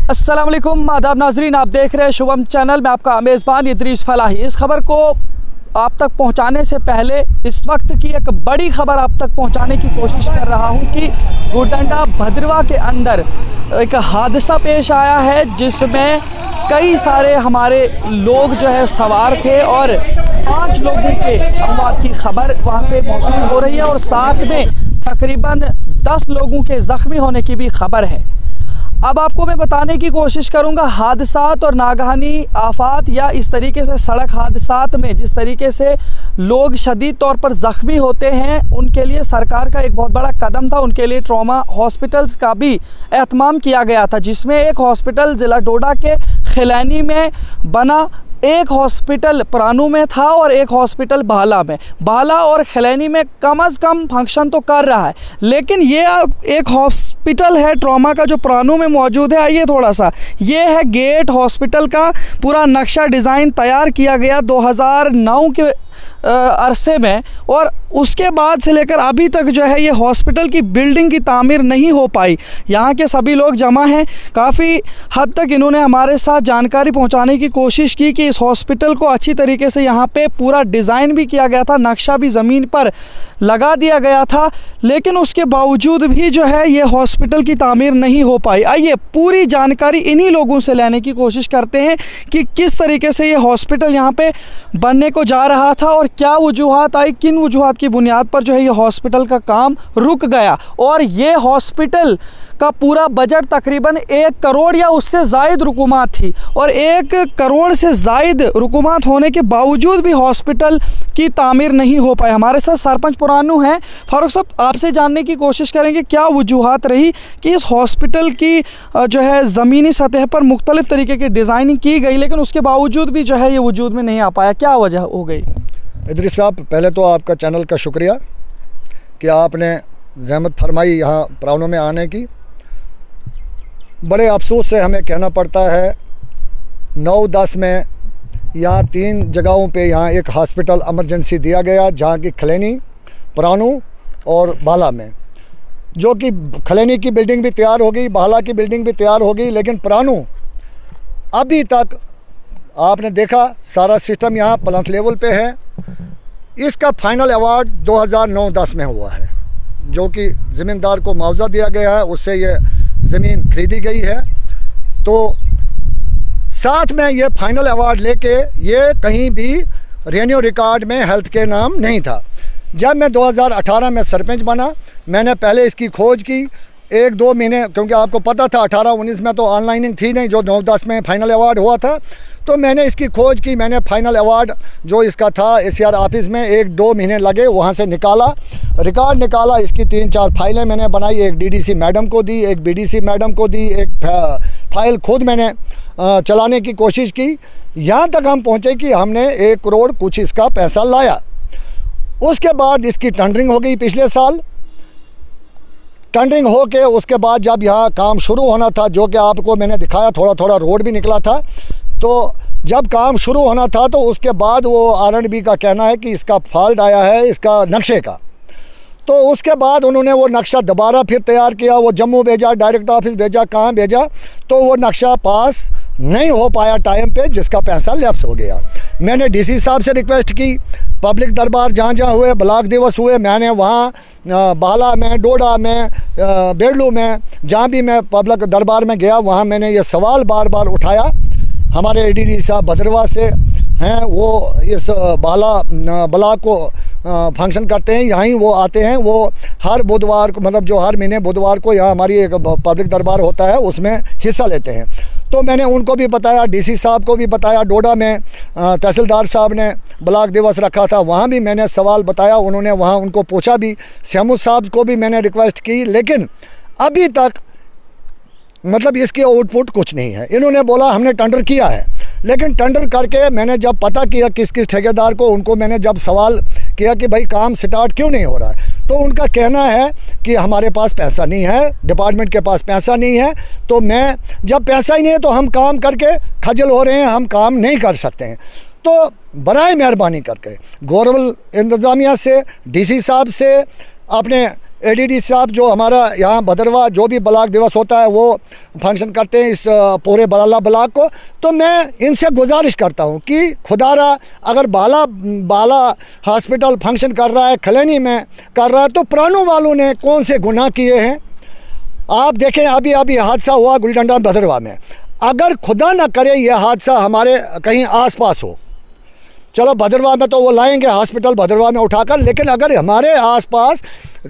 अस्सलाम वालेकुम, आदाब नाजरीन, आप देख रहे हैं शुभम चैनल में। आपका मेज़बान इदरीस फलाही। इस खबर को आप तक पहुंचाने से पहले इस वक्त की एक बड़ी खबर आप तक पहुंचाने की कोशिश कर रहा हूं कि गुडंडा भद्रवा के अंदर एक हादसा पेश आया है जिसमें कई सारे हमारे लोग जो है सवार थे और 5 लोगों के अमवात की खबर वहां से मौसूल हो रही है और साथ में तकरीबन 10 लोगों के ज़ख्मी होने की भी खबर है। अब आपको मैं बताने की कोशिश करूंगा हादसात और नागहानी आफात या इस तरीके से सड़क हादसात में जिस तरीके से लोग शदीद तौर पर ज़ख्मी होते हैं, उनके लिए सरकार का एक बहुत बड़ा कदम था। उनके लिए ट्रॉमा हॉस्पिटल्स का भी एहतमाम किया गया था, जिसमें एक हॉस्पिटल ज़िला डोडा के खिलैनी में बना, एक हॉस्पिटल प्राणु में था और एक हॉस्पिटल बाला में। बाला और खिलैनी में कम से कम फंक्शन तो कर रहा है, लेकिन ये एक हॉस्पिटल है ट्रॉमा का जो प्राणु में मौजूद है। आइए थोड़ा सा, ये है गेट हॉस्पिटल का पूरा नक्शा डिज़ाइन तैयार किया गया 2009 के अरसे में, और उसके बाद से लेकर अभी तक जो है ये हॉस्पिटल की बिल्डिंग की तामीर नहीं हो पाई। यहाँ के सभी लोग जमा हैं, काफ़ी हद तक इन्होंने हमारे साथ जानकारी पहुँचाने की कोशिश की कि इस हॉस्पिटल को अच्छी तरीके से यहाँ पे पूरा डिज़ाइन भी किया गया था, नक्शा भी ज़मीन पर लगा दिया गया था, लेकिन उसके बावजूद भी जो है ये हॉस्पिटल की तामीर नहीं हो पाई। आइए पूरी जानकारी इन्हीं लोगों से लेने की कोशिश करते हैं कि किस तरीके से ये हॉस्पिटल यहाँ पे बनने को जा रहा था और क्या वजूहात आई, किन वजूहात की बुनियाद पर जो है ये हॉस्पिटल का काम रुक गया। और ये हॉस्पिटल का पूरा बजट तकरीबन 1 करोड़ या उससे ज़ायद रुकुमात थी, और 1 करोड़ से ज़ायद रुकुमात होने के बावजूद भी हॉस्पिटल की तामीर नहीं हो पाई। हमारे साथ सरपंच पुरानू हैं। फारूक साहब, आपसे जानने की कोशिश करेंगे क्या वजूहात रही कि इस हॉस्पिटल की जो है ज़मीनी सतह पर मुख्तलिफ़ तरीके की डिज़ाइनिंग की गई, लेकिन उसके बावजूद भी जो है ये वजूद में नहीं आ पाया, क्या वजह हो गई? इदरीस साहब, पहले तो आपका चैनल का शुक्रिया कि आपने ज़हमत फरमाई यहाँ प्राणों में आने की। बड़े अफसोस से हमें कहना पड़ता है 9-10 में यहाँ 3 जगहों पे यहाँ एक हॉस्पिटल इमरजेंसी दिया गया, जहाँ की खिलैनी, प्राणु और बाला में। जो कि खिलैनी की बिल्डिंग भी तैयार हो गई, बाला की बिल्डिंग भी तैयार हो गई, लेकिन प्राणु अभी तक आपने देखा सारा सिस्टम यहाँ प्लांट लेवल पे है। इसका फाइनल अवार्ड 2009-10 में हुआ है, जो कि ज़मींदार को मुआवजा दिया गया है, उससे ये ज़मीन खरीदी गई है। तो साथ में ये फाइनल अवार्ड लेके ये कहीं भी रेवेन्यू रिकॉर्ड में हेल्थ के नाम नहीं था। जब मैं 2018 में सरपंच बना, मैंने पहले इसकी खोज की 1-2 महीने, क्योंकि आपको पता था 18-19 में तो ऑनलाइनिंग थी नहीं, जो 9-10 में फाइनल अवार्ड हुआ था। तो मैंने इसकी खोज की, मैंने फाइनल अवार्ड जो इसका था ACR ऑफिस में 1-2 महीने लगे, वहाँ से निकाला, रिकॉर्ड निकाला। इसकी 3-4 फाइलें मैंने बनाई, एक DDC मैडम को दी, एक BDC मैडम को दी, एक फाइल खुद मैंने चलाने की कोशिश की। यहाँ तक हम पहुँचे कि हमने 1 करोड़ कुछ इसका पैसा लाया। उसके बाद इसकी टेंडरिंग हो गई पिछले साल। टेंडरिंग हो के उसके बाद जब यहाँ काम शुरू होना था, जो कि आपको मैंने दिखाया, थोड़ा थोड़ा रोड भी निकला था, तो जब काम शुरू होना था तो उसके बाद वो R&B का कहना है कि इसका फॉल्ट आया है इसका नक्शे का। तो उसके बाद उन्होंने वो नक्शा दोबारा फिर तैयार किया, वो जम्मू भेजा, डायरेक्ट ऑफिस भेजा, कहाँ भेजा, तो वो नक्शा पास नहीं हो पाया टाइम पे, जिसका पैसा लैप्स हो गया। मैंने DC साहब से रिक्वेस्ट की, पब्लिक दरबार जहाँ जहाँ हुए, ब्लॉक दिवस हुए, मैंने वहाँ बाला में, डोडा में, बेड़लू में, जहाँ भी मैं पब्लिक दरबार में गया, वहाँ मैंने ये सवाल बार बार उठाया। हमारे ADD साहब भद्रवा से हैं, वो इस बाला ब्लॉक को फंक्शन करते हैं, यहीं वो आते हैं, वो हर बुधवार को, मतलब जो हर महीने बुधवार को यहाँ हमारी एक पब्लिक दरबार होता है, उसमें हिस्सा लेते हैं। तो मैंने उनको भी बताया, DC साहब को भी बताया, डोडा में तहसीलदार साहब ने ब्लॉक दिवस रखा था, वहाँ भी मैंने सवाल बताया, उन्होंने वहाँ उनको पूछा भी, शहमूद साहब को भी मैंने रिक्वेस्ट की, लेकिन अभी तक मतलब इसके आउटपुट कुछ नहीं है। इन्होंने बोला हमने टेंडर किया है, लेकिन टेंडर करके मैंने जब पता किया किस किस ठेकेदार को, उनको मैंने जब सवाल किया कि भाई काम स्टार्ट क्यों नहीं हो रहा है, तो उनका कहना है कि हमारे पास पैसा नहीं है, डिपार्टमेंट के पास पैसा नहीं है। तो मैं जब पैसा ही नहीं है तो हम काम करके खजल हो रहे हैं, हम काम नहीं कर सकते हैं। तो बराए मेहरबानी करके गवर्नमेंट इंतज़ामिया से, DC साहब से, अपने ADD साहब जो हमारा यहाँ भदरवा जो भी ब्लॉक दिवस होता है वो फंक्शन करते हैं इस पूरे बराला ब्लॉक को, तो मैं इनसे गुजारिश करता हूँ कि खुदारा अगर बाला हॉस्पिटल फंक्शन कर रहा है, खलैनी में कर रहा है, तो पुरानों वालों ने कौन से गुनाह किए हैं। आप देखें अभी हादसा हुआ गुलडंडा भदरवा में, अगर खुदा ना करे ये हादसा हमारे कहीं आसपास हो, चलो भदरवा में तो वो लाएंगे हॉस्पिटल भदरवा में उठाकर, लेकिन अगर हमारे आसपास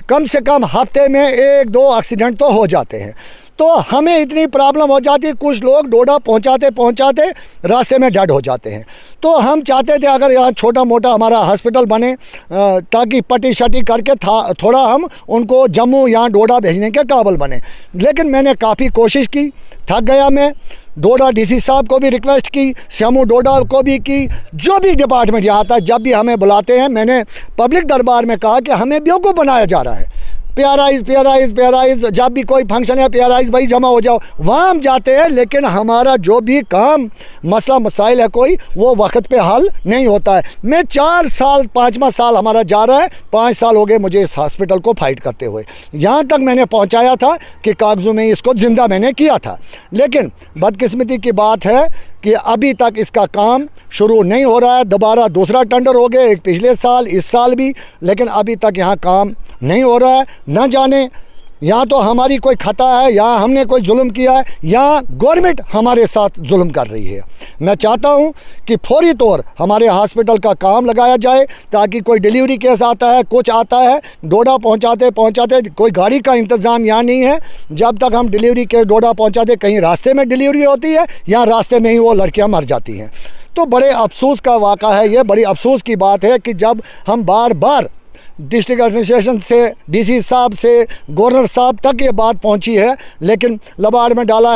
कम से कम हफ्ते में 1-2 एक्सीडेंट तो हो जाते हैं, तो हमें इतनी प्रॉब्लम हो जाती है। कुछ लोग डोडा पहुंचाते रास्ते में डेड हो जाते हैं। तो हम चाहते थे अगर यहाँ छोटा मोटा हमारा हॉस्पिटल बने ताकि पट्टी शटी करके थोड़ा हम उनको जम्मू या डोडा भेजने के काबिल बने, लेकिन मैंने काफ़ी कोशिश की, थक गया मैं। डोडा DC साहब को भी रिक्वेस्ट की, श्यामू डोडा को भी की, जो भी डिपार्टमेंट यहाँ आता है जब भी हमें बुलाते हैं, मैंने पब्लिक दरबार में कहा कि हमें बेवकूफ़ बनाया जा रहा है। PRIs जब भी कोई फंक्शन है PRIs भाई जमा हो जाओ, वहाँ हम जाते हैं, लेकिन हमारा जो भी काम मसला मसाइल है कोई वो वक्त पे हल नहीं होता है। मैं 4 साल 5वां साल हमारा जा रहा है, 5 साल हो गए मुझे इस हॉस्पिटल को फाइट करते हुए। यहाँ तक मैंने पहुँचाया था कि कागज़ों में इसको ज़िंदा मैंने किया था, लेकिन बदकिस्मती की बात है कि अभी तक इसका काम शुरू नहीं हो रहा है। दोबारा दूसरा टेंडर हो गया, एक पिछले साल, इस साल भी, लेकिन अभी तक यहाँ काम नहीं हो रहा है। न जाने या तो हमारी कोई खता है या हमने कोई जुल्म किया है या गवर्नमेंट हमारे साथ जुल्म कर रही है। मैं चाहता हूं कि फौरी तौर हमारे हॉस्पिटल का काम लगाया जाए, ताकि कोई डिलीवरी केस आता है, कुछ आता है, डोडा पहुंचाते कोई गाड़ी का इंतज़ाम यहाँ नहीं है। जब तक हम डिलीवरी केस डोडा पहुंचाते, कहीं रास्ते में डिलीवरी होती है या रास्ते में ही वो लड़कियाँ मर जाती हैं। तो बड़े अफसोस का वाक़ा है ये, बड़ी अफसोस की बात है कि जब हम बार बार डिस्ट्रिक्ट एडमिनिस्ट्रेशन से, DC साहब से, गवर्नर साहब तक ये बात पहुंची है, लेकिन लबाड़ में डाला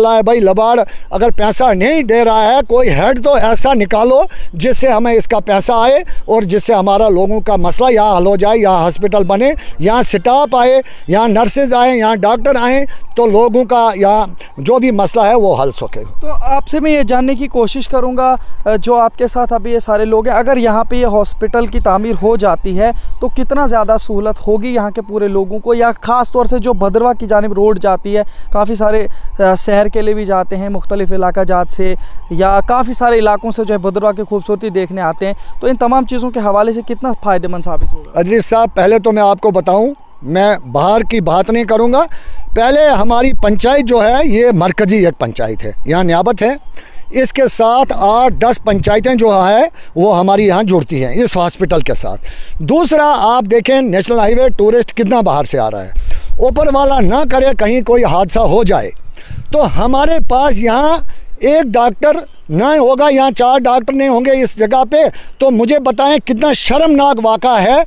है। भाई लबाड़ अगर पैसा नहीं दे रहा है, कोई हेड तो ऐसा निकालो जिससे हमें इसका पैसा आए और जिससे हमारा लोगों का मसला यहाँ हल हो जाए, यहाँ हॉस्पिटल बने, यहाँ स्टाफ आए, यहाँ नर्सेज आए, यहाँ डॉक्टर आएँ, तो लोगों का यहाँ जो भी मसला है वो हल सके। तो आपसे मैं ये जानने की कोशिश करूँगा, जो आपके साथ अभी ये सारे लोग हैं, अगर यहाँ पे ये हॉस्पिटल की तामीर हो जाती है तो कितना ज़्यादा सहूलत होगी यहाँ के पूरे लोगों को, या ख़ास तौर से जो भदरवा की जानिब रोड जाती है, काफ़ी सारे शहर के लिए भी जाते हैं मुख्तलिफ इलाका जात से, या काफ़ी सारे इलाकों से जो है भदरवा की खूबसूरती देखने आते हैं, तो इन तमाम चीज़ों के हवाले से कितना फ़ायदेमंद साबित होगा? अदरीस साहब, पहले तो मैं आपको बताऊँ, मैं बाहर की बात नहीं करूँगा। पहले हमारी पंचायत जो है ये मरकज़ी एक पंचायत है, यहाँ नियाबत है, इसके साथ 8-10 पंचायतें जो है वो हमारी यहाँ जुड़ती हैं इस हॉस्पिटल के साथ। दूसरा, आप देखें नेशनल हाईवे टूरिस्ट कितना बाहर से आ रहा है, ऊपर वाला ना करे कहीं कोई हादसा हो जाए तो हमारे पास यहाँ एक डॉक्टर ना होगा, यहाँ 4 डॉक्टर नहीं होंगे इस जगह पे, तो मुझे बताएं कितना शर्मनाक वाक़ा है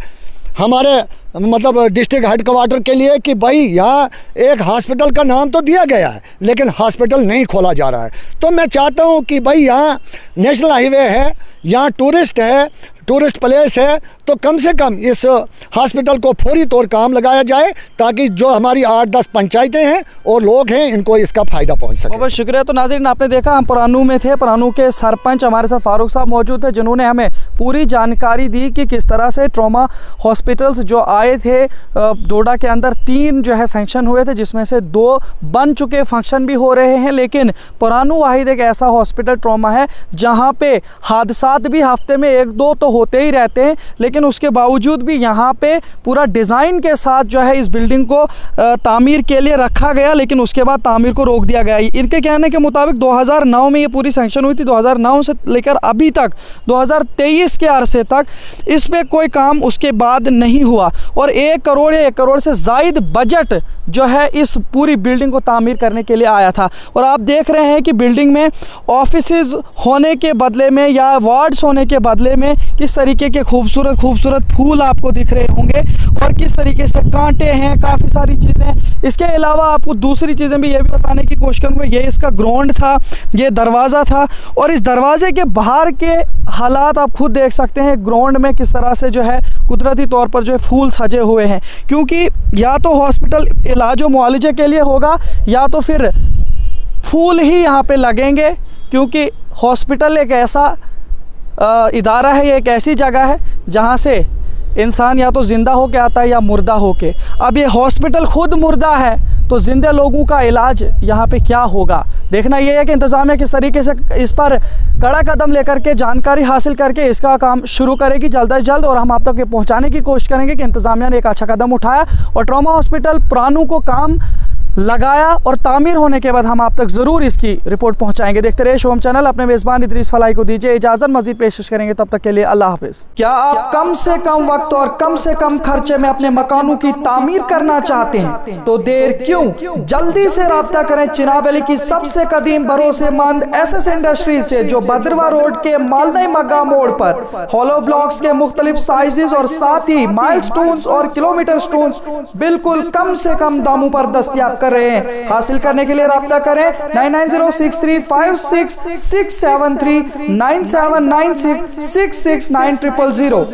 हमारे मतलब डिस्ट्रिक्ट हेडक्वार्टर के लिए कि भाई यहाँ एक हॉस्पिटल का नाम तो दिया गया है लेकिन हॉस्पिटल नहीं खोला जा रहा है। तो मैं चाहता हूँ कि भाई यहाँ नेशनल हाईवे है, यहाँ टूरिस्ट प्लेस है, तो कम से कम इस हॉस्पिटल को फौरी तौर काम लगाया जाए ताकि जो हमारी 8-10 पंचायतें हैं और लोग हैं इनको इसका फ़ायदा पहुंच सके। बहुत शुक्रिया। तो नाज़रीन, आपने देखा हम पुरानू में थे, पुरानू के सरपंच हमारे साथ फारूक साहब मौजूद थे, जिन्होंने हमें पूरी जानकारी दी कि किस तरह से ट्रॉमा हॉस्पिटल्स जो आए थे डोडा के अंदर 3 जो है सैंक्शन हुए थे, जिसमें से 2 बन चुके, फंक्शन भी हो रहे हैं, लेकिन पुरानू वाहिद एक ऐसा हॉस्पिटल ट्रॉमा है जहाँ पे हादसात भी हफ्ते में 1-2 तो होते ही रहते हैं, लेकिन उसके बावजूद भी यहाँ पे पूरा डिज़ाइन के साथ जो है इस बिल्डिंग को तामीर के लिए रखा गया, लेकिन उसके बाद तामीर को रोक दिया गया। इनके कहने के मुताबिक 2009 में ये पूरी सैंक्शन हुई थी, 2009 से लेकर अभी तक 2023 के अरसे तक इस पर कोई काम उसके बाद नहीं हुआ, और 1 करोड़ या 1 करोड़ से ज़ायद बजट जो है इस पूरी बिल्डिंग को तामीर करने के लिए आया था। और आप देख रहे हैं कि बिल्डिंग में ऑफिसेज होने के बदले में या वार्ड्स होने के बदले में किस तरीके के खूबसूरत फूल आपको दिख रहे होंगे और किस तरीके से कांटे हैं, काफ़ी सारी चीज़ें। इसके अलावा आपको दूसरी चीज़ें भी ये भी बताने की कोशिश करूँगा, ये इसका ग्राउंड था, ये दरवाज़ा था, और इस दरवाजे के बाहर के हालात आप खुद देख सकते हैं ग्राउंड में किस तरह से जो है कुदरती तौर पर जो है फूल सजे हुए हैं, क्योंकि या तो हॉस्पिटल इलाज व मुआलजे के लिए होगा या तो फिर फूल ही यहाँ पे लगेंगे, क्योंकि हॉस्पिटल एक ऐसा इदारा है, ये एक ऐसी जगह है जहाँ से इंसान या तो ज़िंदा होके आता है या मुर्दा होके। अब ये हॉस्पिटल खुद मुर्दा है तो जिंदे लोगों का इलाज यहाँ पे क्या होगा। देखना ये है कि इंतज़ामिया किस तरीके से इस पर कड़ा कदम लेकर के जानकारी हासिल करके इसका काम शुरू करेगी जल्द अज जल्द, और हम आप तक ये पहुँचाने की कोशिश करेंगे कि इंतज़ामिया ने एक अच्छा कदम उठाया और ट्रॉमा हॉस्पिटल पुरानों को काम लगाया और तामीर होने के बाद हम आप तक ज़रूर इसकी रिपोर्ट पहुंचाएंगे। देखते रहिए शुभम चैनल। अपने मेज़बान इदरीस फलाही को दीजिए इजाज़त, मजीद पेश करेंगे, तब तक के लिए अल्लाह हाफिज़। क्या आप कम से कम वक्त और कम से कम खर्चे में अपने मकानों की तामीर करना चाहते हैं तो देर क्यों, जल्दी से राब्ता करें चिनाब अली की सबसे कदीम भरोसेमंद SS इंडस्ट्रीज से, जो बदरवा रोड के मालनई मग्गा मोड़ पर हॉलो ब्लॉक्स के मुख्तलिफ साइजेस और साथ ही माइलस्टोन्स और किलोमीटर स्टोन्स बिल्कुल कम से कम दामों पर दस्तयाब कर रहे हैं। हासिल करने के लिए राब्ता करें 9906356673 9796669000।